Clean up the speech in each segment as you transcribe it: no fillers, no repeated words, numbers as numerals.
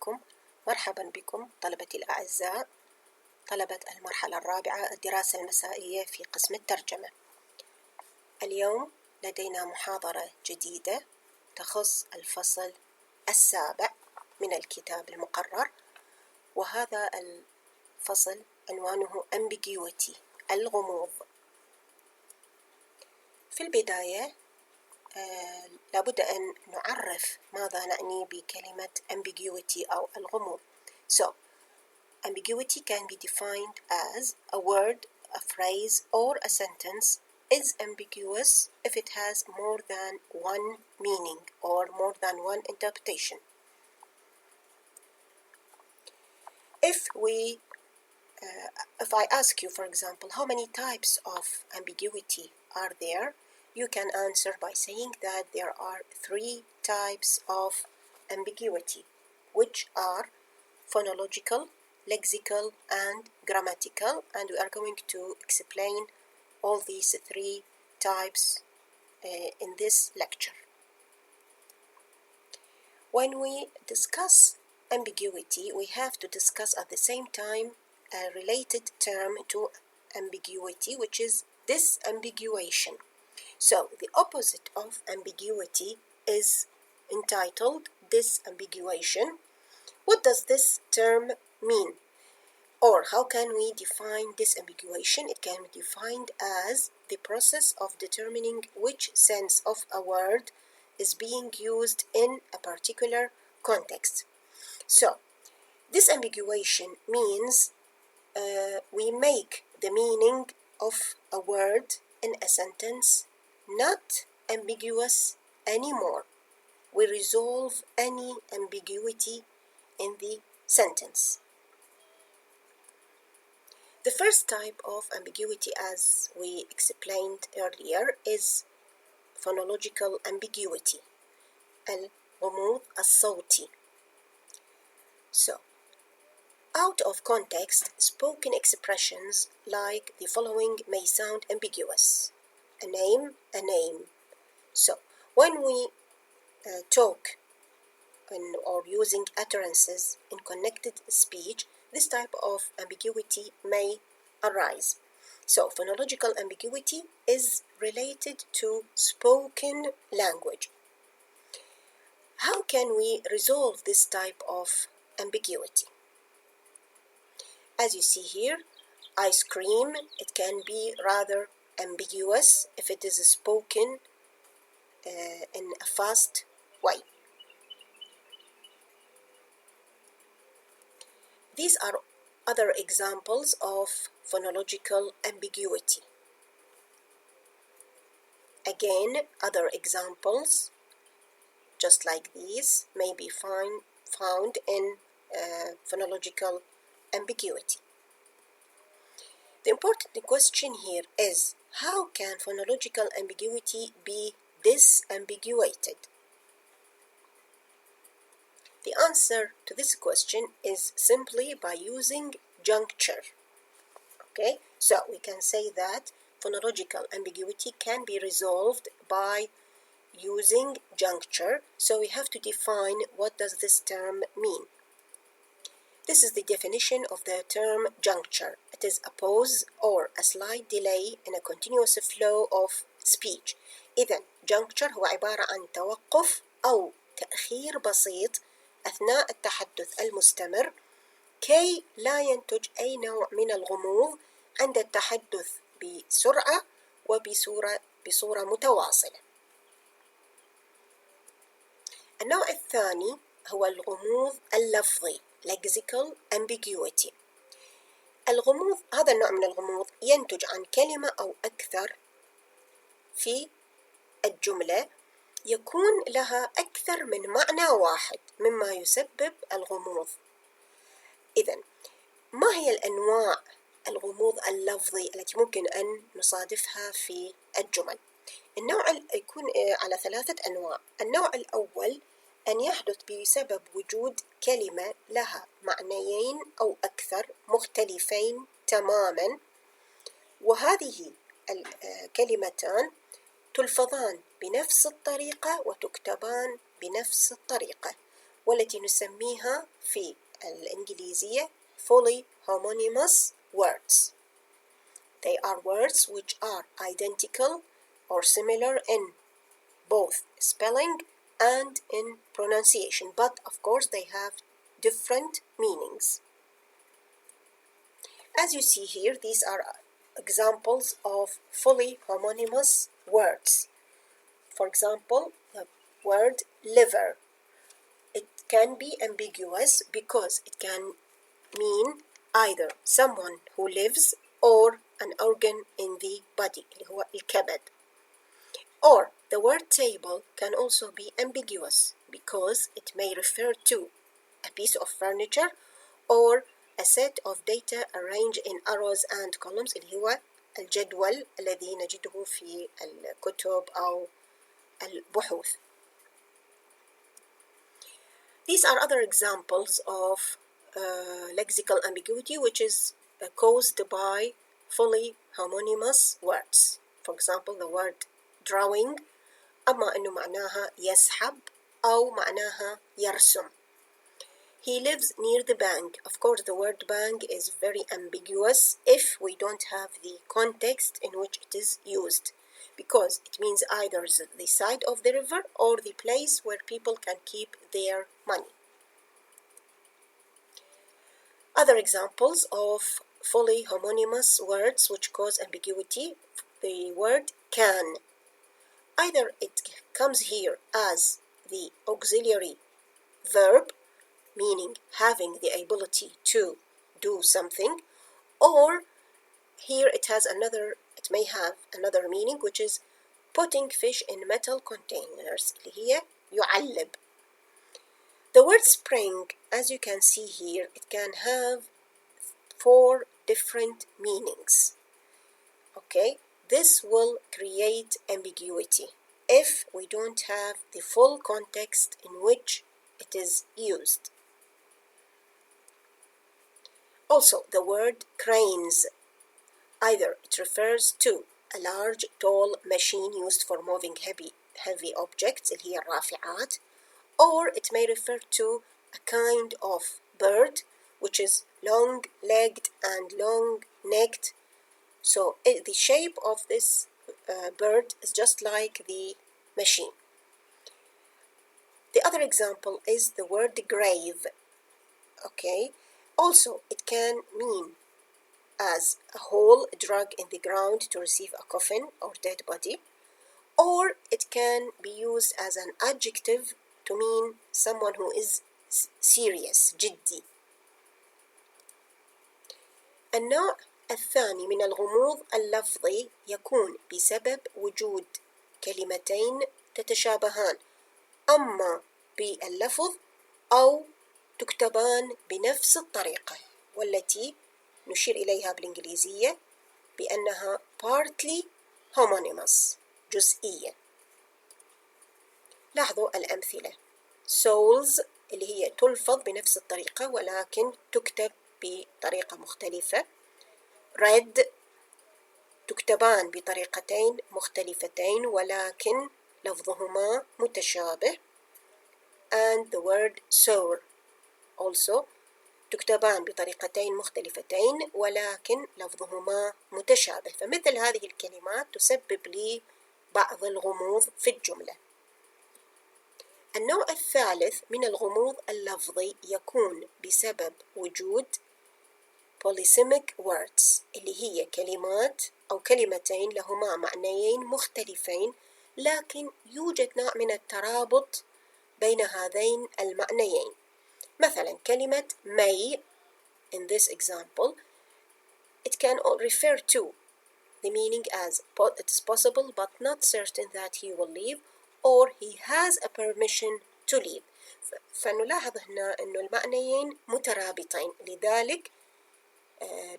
عليكم، مرحبا بكم طلبتي الأعزاء، طلبة المرحلة الرابعة الدراسة المسائية في قسم الترجمة. اليوم لدينا محاضرة جديدة تخص الفصل السابع من الكتاب المقرر، وهذا الفصل عنوانه ambiguity الغموض. في البداية لابد أن نعرف ماذا نعني بكلمة ambiguity أو الغموض. So, ambiguity can be defined as a word, a phrase, or a sentence is ambiguous if it has more than one meaning or more than one interpretation. If I ask you, for example, how many types of ambiguity are there, you can answer by saying that there are 3 types of ambiguity, which are phonological, lexical, and grammatical, and we are going to explain all these 3 types in this lecture. When we discuss ambiguity, we have to discuss at the same time a related term to ambiguity, which is disambiguation. So the opposite of ambiguity is entitled disambiguation. What does this term mean? Or how can we define disambiguation? It can be defined as the process of determining which sense of a word is being used in a particular context. So, disambiguation means we make the meaning of a word in a sentence not ambiguous anymore. We resolve any ambiguity in the sentence. The first type of ambiguity, as we explained earlier, is phonological ambiguity, الغموض الصوتي. So, out of context, spoken expressions like the following may sound ambiguous. A name, a name. So, when we talk or using utterances in connected speech, this type of ambiguity may arise. So, phonological ambiguity is related to spoken language. How can we resolve this type of ambiguity? As you see here, ice cream, it can be rather ambiguous if it is spoken in a fast way. These are other examples of phonological ambiguity. Again, other examples just like these may be found in phonological ambiguity. The important question here is, how can phonological ambiguity be disambiguated? The answer to this question is simply by using juncture. Okay, so we can say that phonological ambiguity can be resolved by using juncture. So we have to define what does this term mean. This is the definition of the term juncture. It is a pause or a slight delay in a continuous flow of speech. إذن juncture هو عبارة عن توقف أو تأخير بسيط أثناء التحدث المستمر كي لا ينتج أي نوع من الغموض عند التحدث بسرعة وبصورة متواصلة. النوع الثاني هو الغموض اللفظي lexical ambiguity. الغموض، هذا النوع من الغموض ينتج عن كلمة أو أكثر في الجملة يكون لها أكثر من معنى واحد مما يسبب الغموض. إذن ما هي الأنواع الغموض اللفظي التي ممكن أن نصادفها في الجمل؟ النوع يكون على 3 أنواع. النوع الأول أن يحدث بسبب وجود كلمة لها معنيين أو أكثر مختلفين تماماً، وهذه الكلمتان تلفظان بنفس الطريقة وتكتبان بنفس الطريقة، والتي نسميها في الإنجليزية fully homonymous words. They are words which are identical or similar in both spelling and in pronunciation, but of course they have different meanings. As you see here, these are examples of fully homonymous words. For example, the word liver. It can be ambiguous because it can mean either someone who lives or an organ in the body, اللي هو الكبد. Or the word table can also be ambiguous because it may refer to a piece of furniture or a set of data arranged in arrows and columns اللي هو الجدول الذي نجده في الكتب أو البحوث. These are other examples of lexical ambiguity which is caused by fully homonymous words. For example, the word drawing أما أنه معناها يسحب أو معناها يرسم. He lives near the bank. Of course, the word bank is very ambiguous if we don't have the context in which it is used, because it means either the side of the river or the place where people can keep their money. Other examples of fully homonymous words which cause ambiguity, the word can. Either it comes here as the auxiliary verb, meaning having the ability to do something, or here it may have another meaning, which is putting fish in metal containers, اللي هي يعلب. The word spring, as you can see here, it can have 4 different meanings. Okay, this will create ambiguity if we don't have the full context in which it is used. Also, the word cranes, either it refers to a large, tall machine used for moving heavy objects, اللي هي الرافعات, or it may refer to a kind of bird which is long-legged and long-necked. So the shape of this bird is just like the machine. The other example is the word grave. Okay, also it can mean as a hole dug in the ground to receive a coffin or dead body, or it can be used as an adjective to mean someone who is serious, جدي. النوع الثاني من الغموض اللفظي يكون بسبب وجود كلمتين تتشابهان أما باللفظ أو تكتبان بنفس الطريقة، والتي نشير إليها بالإنجليزية بأنها partly homonymous، جزئية. لاحظوا الأمثلة. souls اللي هي تلفظ بنفس الطريقة ولكن تكتب بطريقة مختلفة. red تكتبان بطريقتين مختلفتين ولكن لفظهما متشابه. and the word sour also تكتبان بطريقتين مختلفتين ولكن لفظهما متشابه. فمثل هذه الكلمات تسبب لي بعض الغموض في الجملة. النوع الثالث من الغموض اللفظي يكون بسبب وجود polysemic words اللي هي كلمات أو كلمتين لهما معنيين مختلفين لكن يوجد نوع من الترابط بين هذين المعنيين. مثلا كلمة may in this example, it can refer to the meaning as it is possible but not certain that he will leave or he has a permission to leave. فنلاحظ هنا أنه المعنيين مترابطين، لذلك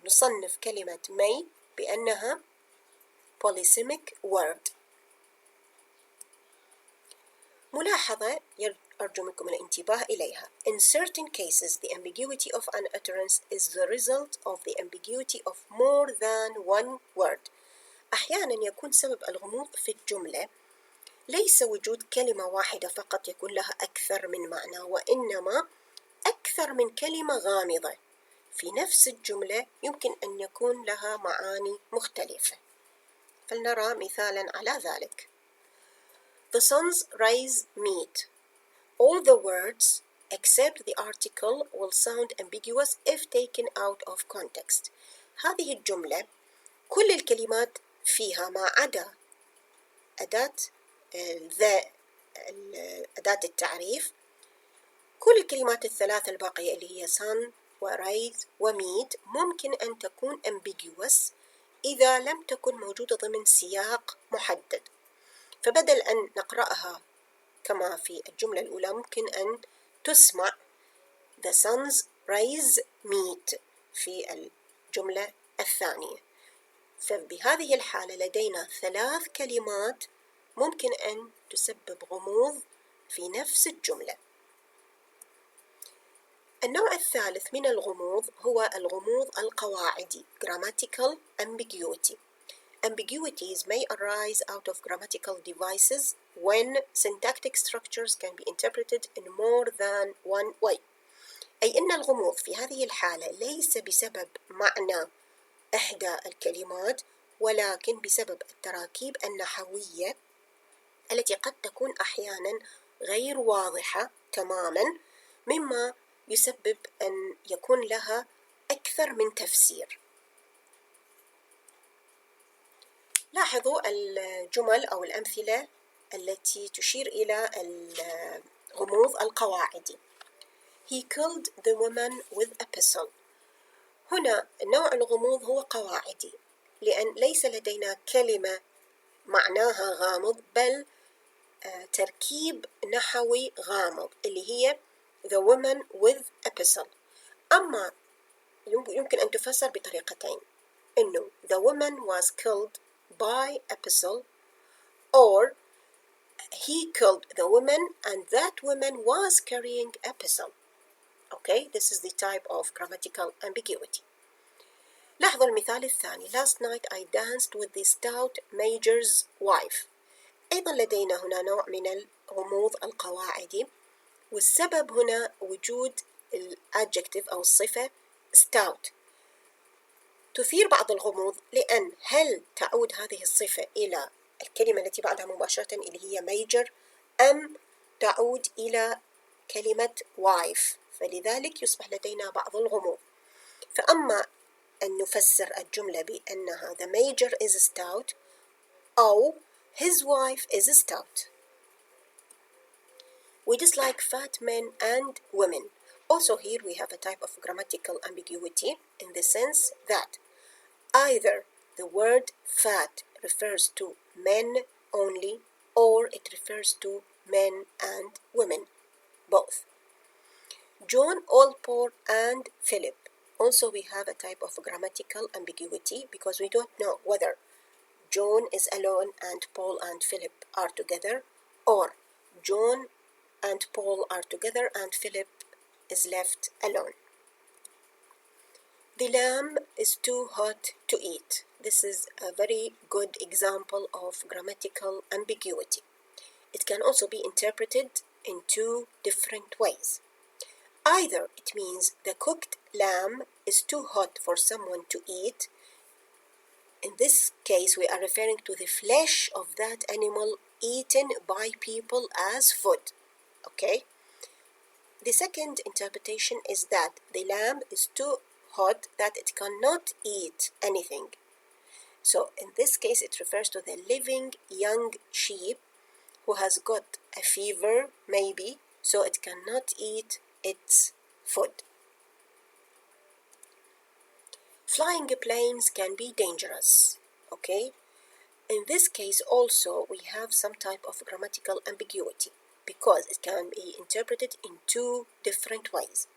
نصنف كلمة may بأنها polysemic word. ملاحظة أرجو منكم الانتباه إليها. In certain cases, the ambiguity of an utterance is the result of the ambiguity of more than one word. أحيانا يكون سبب الغموض في الجملة ليس وجود كلمة واحدة فقط يكون لها أكثر من معنى، وإنما أكثر من كلمة غامضة في نفس الجملة يمكن أن يكون لها معاني مختلفة. فلنرى مثالا على ذلك. The sons raise meat. All the words except the article will sound ambiguous if taken out of context. هذه الجملة كل الكلمات فيها ما عدا أداة أداة التعريف، كل الكلمات الثلاثة الباقية اللي هي sun وraise وmeat ممكن أن تكون ambiguous إذا لم تكن موجودة ضمن سياق محدد. فبدل أن نقرأها كما في الجملة الأولى ممكن أن تسمع the sons raise meat في الجملة الثانية. فبهذه الحالة لدينا ثلاث كلمات ممكن أن تسبب غموض في نفس الجملة. النوع الثالث من الغموض هو الغموض القواعدي grammatical ambiguity. Ambiguities may arise out of grammatical devices when syntactic structures can be interpreted in more than one way. أي أن الغموض في هذه الحالة ليس بسبب معنى إحدى الكلمات، ولكن بسبب التراكيب النحوية التي قد تكون أحيانا غير واضحة تماما، مما يسبب أن يكون لها أكثر من تفسير. لاحظوا الجمل أو الأمثلة التي تشير إلى الغموض القواعدي. He killed the woman with a pistol. هنا نوع الغموض هو قواعدي، لأن ليس لدينا كلمة معناها غامض، بل تركيب نحوي غامض اللي هي the woman with a pistol. أما يمكن أن تفسر بطريقتين، إنه the woman was killed by a pistol or he killed the woman and that woman was carrying a pistol. Okay, this is the type of grammatical ambiguity. لاحظوا المثال الثاني. Last night I danced with the stout major's wife. أيضا لدينا هنا نوع من الغموض القواعدي، والسبب هنا وجود الادجكتيف أو الصفة stout. تثير بعض الغموض، لأن هل تعود هذه الصفة إلى الكلمة التي بعدها مباشرة اللي هي major أم تعود إلى كلمة wife؟ فلذلك يصبح لدينا بعض الغموض. فأما أن نفسر الجملة بأنها the major is stout أو his wife is stout. We dislike fat men and women. Also here we have a type of grammatical ambiguity in the sense that either the word fat refers to men only or it refers to men and women, both. John, all Paul and Philip. Also we have a type of grammatical ambiguity because we don't know whether John is alone and Paul and Philip are together, or John and Paul are together and Philip is left alone. The lamb is too hot to eat. This is a very good example of grammatical ambiguity. It can also be interpreted in two different ways. Either it means the cooked lamb is too hot for someone to eat. In this case, we are referring to the flesh of that animal eaten by people as food. Okay? The second interpretation is that the lamb is too hot that it cannot eat anything. So in this case, it refers to the living young sheep who has got a fever, maybe, so it cannot eat its food. Flying planes can be dangerous. Okay? In this case also, we have some type of grammatical ambiguity because it can be interpreted in two different ways.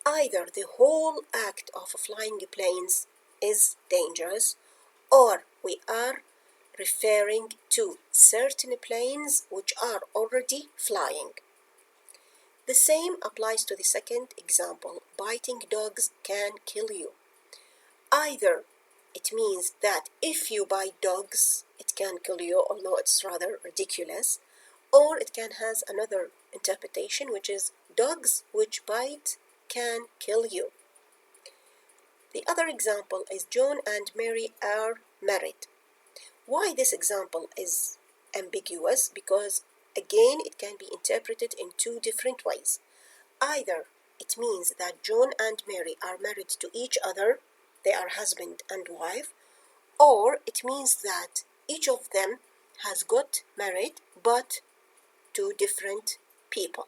Either the whole act of flying planes is dangerous, or we are referring to certain planes which are already flying. The same applies to the second example. Biting dogs can kill you. Either it means that if you bite dogs, it can kill you, although it's rather ridiculous. Or it can has another interpretation, which is dogs which bite can kill you. The other example is John and Mary are married. Why this example is ambiguous? Because again, it can be interpreted in two different ways. Either it means that John and Mary are married to each other, they are husband and wife, or it means that each of them has got married but to different people.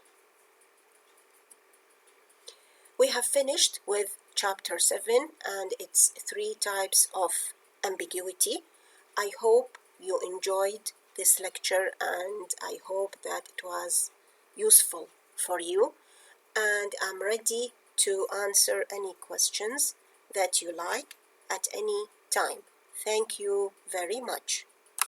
We have finished with chapter 7 and its 3 types of ambiguity. I hope you enjoyed this lecture and I hope that it was useful for you, and I'm ready to answer any questions that you like at any time. Thank you very much.